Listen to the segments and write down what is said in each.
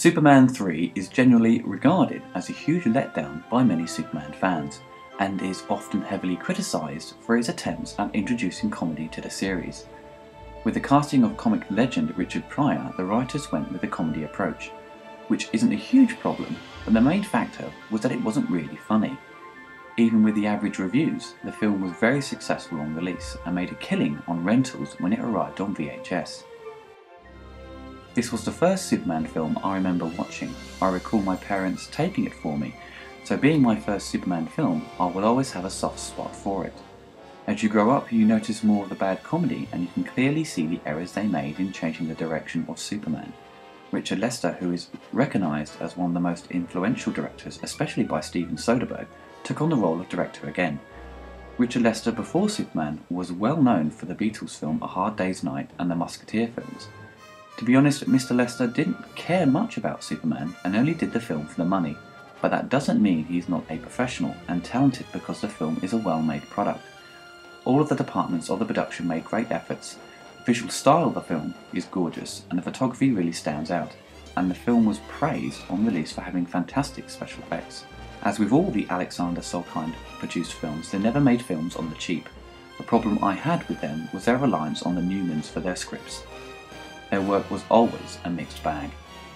Superman 3 is generally regarded as a huge letdown by many Superman fans, and is often heavily criticised for his attempts at introducing comedy to the series. With the casting of comic legend Richard Pryor, the writers went with a comedy approach, which isn't a huge problem, but the main factor was that it wasn't really funny. Even with the average reviews, the film was very successful on release and made a killing on rentals when it arrived on VHS. This was the first Superman film I remember watching. I recall my parents taping it for me, so being my first Superman film, I will always have a soft spot for it. As you grow up, you notice more of the bad comedy, and you can clearly see the errors they made in changing the direction of Superman. Richard Lester, who is recognised as one of the most influential directors, especially by Steven Soderbergh, took on the role of director again. Richard Lester, before Superman, was well known for the Beatles film A Hard Day's Night and the Musketeer films. To be honest, Mr. Lester didn't care much about Superman and only did the film for the money, but that doesn't mean he's not a professional and talented because the film is a well-made product. All of the departments of the production made great efforts. The visual style of the film is gorgeous and the photography really stands out, and the film was praised on release for having fantastic special effects. As with all the Alexander Salkind produced films, they never made films on the cheap. The problem I had with them was their reliance on the Newmans for their scripts. Their work was always a mixed bag.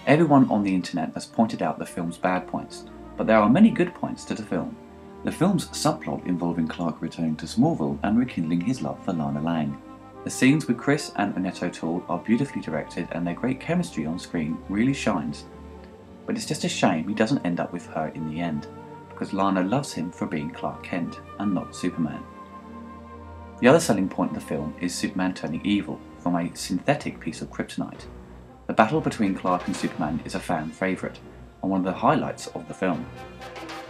Everyone on the internet has pointed out the film's bad points, but there are many good points to the film. The film's subplot involving Clark returning to Smallville and rekindling his love for Lana Lang. The scenes with Chris and Annette O'Toole are beautifully directed and their great chemistry on screen really shines. But it's just a shame he doesn't end up with her in the end, because Lana loves him for being Clark Kent and not Superman. The other selling point of the film is Superman turning evil from a synthetic piece of kryptonite. The battle between Clark and Superman is a fan favourite, and one of the highlights of the film.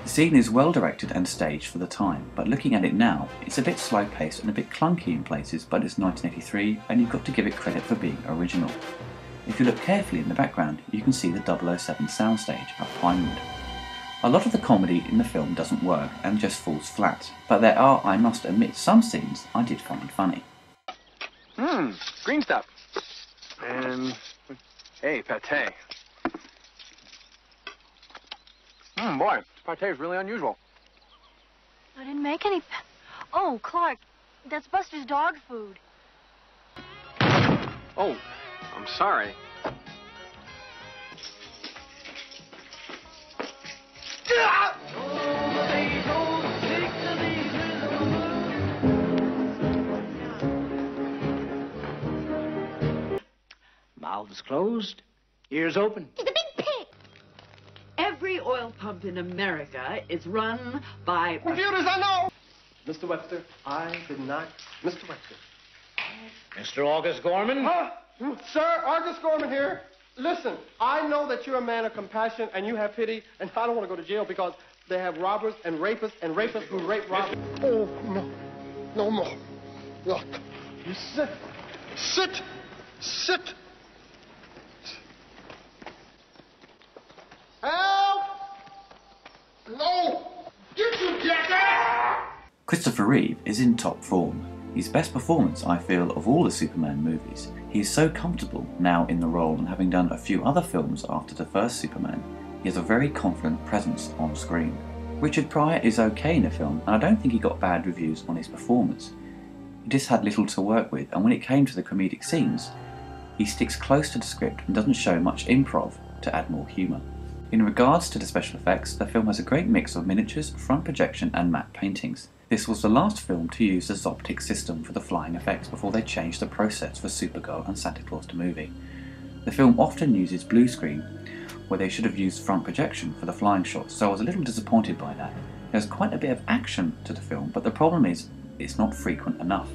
The scene is well directed and staged for the time, but looking at it now, it's a bit slow paced and a bit clunky in places, but it's 1983 and you've got to give it credit for being original. If you look carefully in the background, you can see the 007 soundstage at Pinewood. A lot of the comedy in the film doesn't work and just falls flat, but there are, I must admit, some scenes I did find funny. Green stuff. And, hey, pate. Boy, pate is really unusual. I didn't make any... Oh, Clark, that's Buster's dog food. Oh, I'm sorry. Mouth is closed, ears open. He's a big pig! Every oil pump in America is run by... Computers, I know! Mr. Webster, I did not... Mr. Webster. Mr. August Gorman? Sir, August Gorman here. Listen, I know that you're a man of compassion and you have pity, and I don't want to go to jail because they have robbers and rapists who rape robbers. Oh, no. No more. Look. You sit. Sit. Sit. Help! No! Get you, jackass! Christopher Reeve is in top form. His best performance, I feel, of all the Superman movies. He is so comfortable now in the role, and having done a few other films after the first Superman, he has a very confident presence on screen. Richard Pryor is okay in the film, and I don't think he got bad reviews on his performance. He just had little to work with, and when it came to the comedic scenes, he sticks close to the script and doesn't show much improv to add more humour. In regards to the special effects, the film has a great mix of miniatures, front projection and matte paintings. This was the last film to use the Zoptic system for the flying effects before they changed the process for Supergirl and Santa Claus the Movie. The film often uses blue screen, where they should have used front projection for the flying shots, so I was a little disappointed by that. There's quite a bit of action to the film, but the problem is, it's not frequent enough.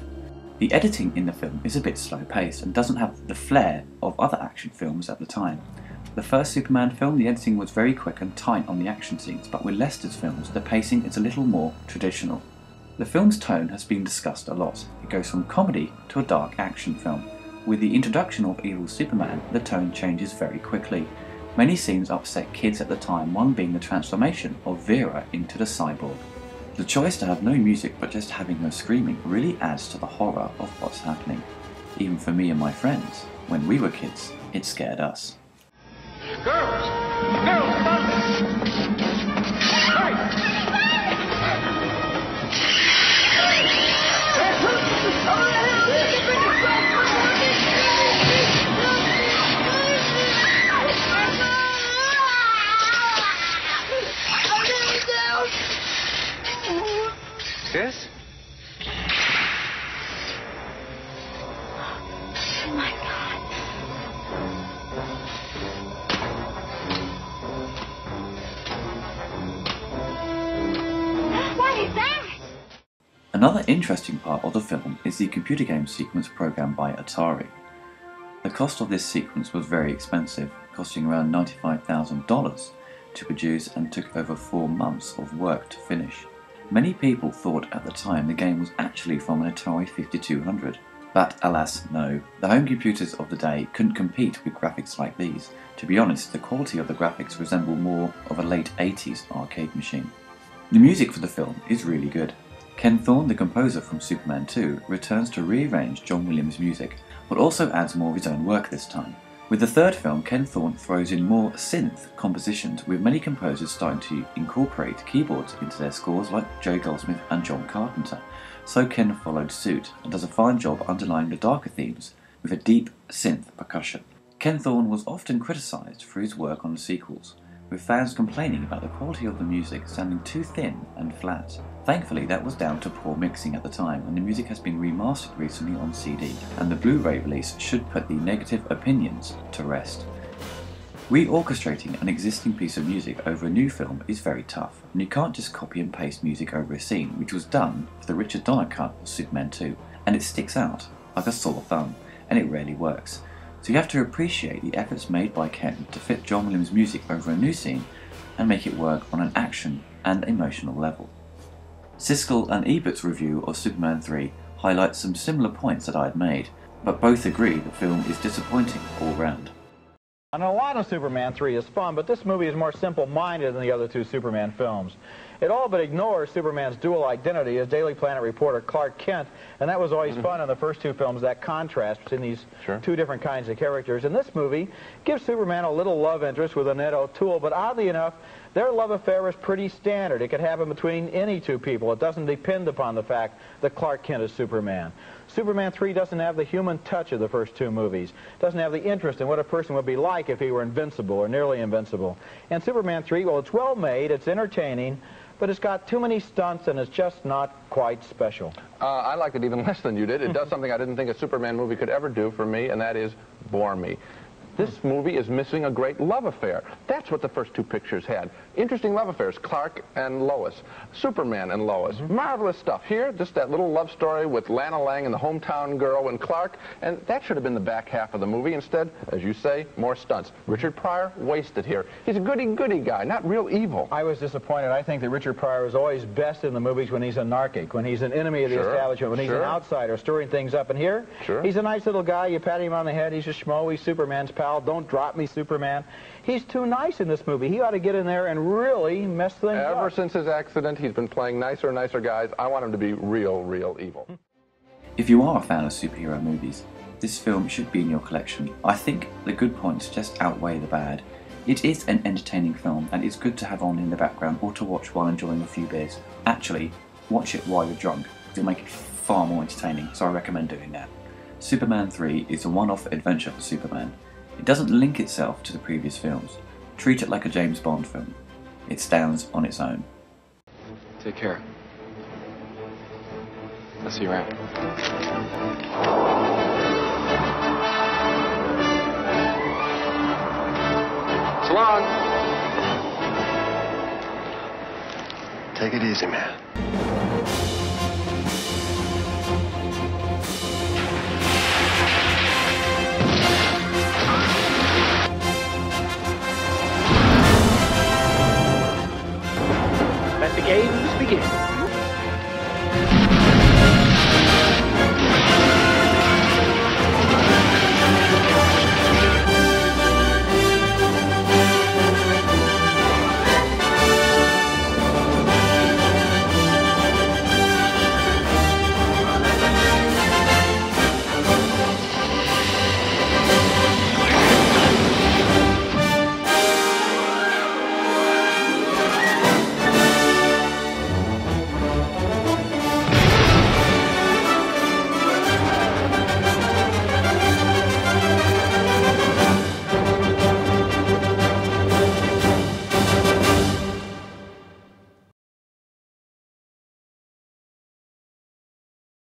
The editing in the film is a bit slow paced and doesn't have the flair of other action films at the time. The first Superman film, the editing was very quick and tight on the action scenes, but with Lester's films, the pacing is a little more traditional. The film's tone has been discussed a lot. It goes from comedy to a dark action film. With the introduction of evil Superman, the tone changes very quickly. Many scenes upset kids at the time, one being the transformation of Vera into the cyborg. The choice to have no music but just having her screaming really adds to the horror of what's happening. Even for me and my friends, when we were kids, it scared us. Girls! Girls, stop this! Hey! Sis? Oh, my God. What is that? Another interesting part of the film is the computer game sequence programmed by Atari. The cost of this sequence was very expensive, costing around $95,000 to produce and took over 4 months of work to finish. Many people thought at the time the game was actually from an Atari 5200, but alas no. The home computers of the day couldn't compete with graphics like these. To be honest, the quality of the graphics resembled more of a late 80s arcade machine. The music for the film is really good. Ken Thorne, the composer from Superman 2, returns to rearrange John Williams' music, but also adds more of his own work this time. With the third film, Ken Thorne throws in more synth compositions, with many composers starting to incorporate keyboards into their scores like Jerry Goldsmith and John Carpenter. So Ken followed suit and does a fine job underlying the darker themes with a deep synth percussion. Ken Thorne was often criticised for his work on the sequels, with fans complaining about the quality of the music sounding too thin and flat. Thankfully, that was down to poor mixing at the time, and the music has been remastered recently on CD, and the Blu-ray release should put the negative opinions to rest. Reorchestrating an existing piece of music over a new film is very tough, and you can't just copy and paste music over a scene, which was done for the Richard Donner cut of Superman 2, and it sticks out like a sore thumb, and it rarely works. So you have to appreciate the efforts made by Ken to fit John Williams' music over a new scene and make it work on an action and emotional level. Siskel and Ebert's review of Superman 3 highlights some similar points that I had made, but both agree the film is disappointing all round. And a lot of Superman 3 is fun, but this movie is more simple-minded than the other 2 Superman films. It all but ignores Superman's dual identity as Daily Planet reporter Clark Kent, and that was always fun in the first 2 films, that contrast between these 2 different kinds of characters. And this movie gives Superman a little love interest with Annette O'Toole, but oddly enough, their love affair is pretty standard. It could happen between any 2 people. It doesn't depend upon the fact that Clark Kent is Superman. Superman 3 doesn't have the human touch of the first 2 movies. Doesn't have the interest in what a person would be like if he were invincible or nearly invincible. And Superman 3, well, it's well made, it's entertaining, but it's got too many stunts and it's just not quite special. I liked it even less than you did. It does something I didn't think a Superman movie could ever do for me, and that is bore me. This movie is missing a great love affair. That's what the first 2 pictures had. Interesting love affairs, Clark and Lois, Superman and Lois. Marvelous stuff. Here, just that little love story with Lana Lang and the hometown girl and Clark, and that should have been the back half of the movie. Instead, as you say, more stunts. Richard Pryor, wasted here. He's a goody-goody guy, not real evil. I was disappointed. I think that Richard Pryor is always best in the movies when he's a narcic, when he's an enemy of the establishment, when he's an outsider, stirring things up. And here, he's a nice little guy. You pat him on the head. He's a schmo. He's Superman's pal. Don't drop me, Superman. He's too nice in this movie. He ought to get in there and really mess things up. Ever since his accident, he's been playing nicer and nicer guys. I want him to be real, real evil. If you are a fan of superhero movies, this film should be in your collection. I think the good points just outweigh the bad. It is an entertaining film, and it's good to have on in the background or to watch while enjoying a few beers. Actually, watch it while you're drunk. It'll make it far more entertaining, so I recommend doing that. Superman 3 is a one-off adventure for Superman. It doesn't link itself to the previous films. Treat it like a James Bond film. It stands on its own. Take care. I'll see you around. So long. Take it easy, man.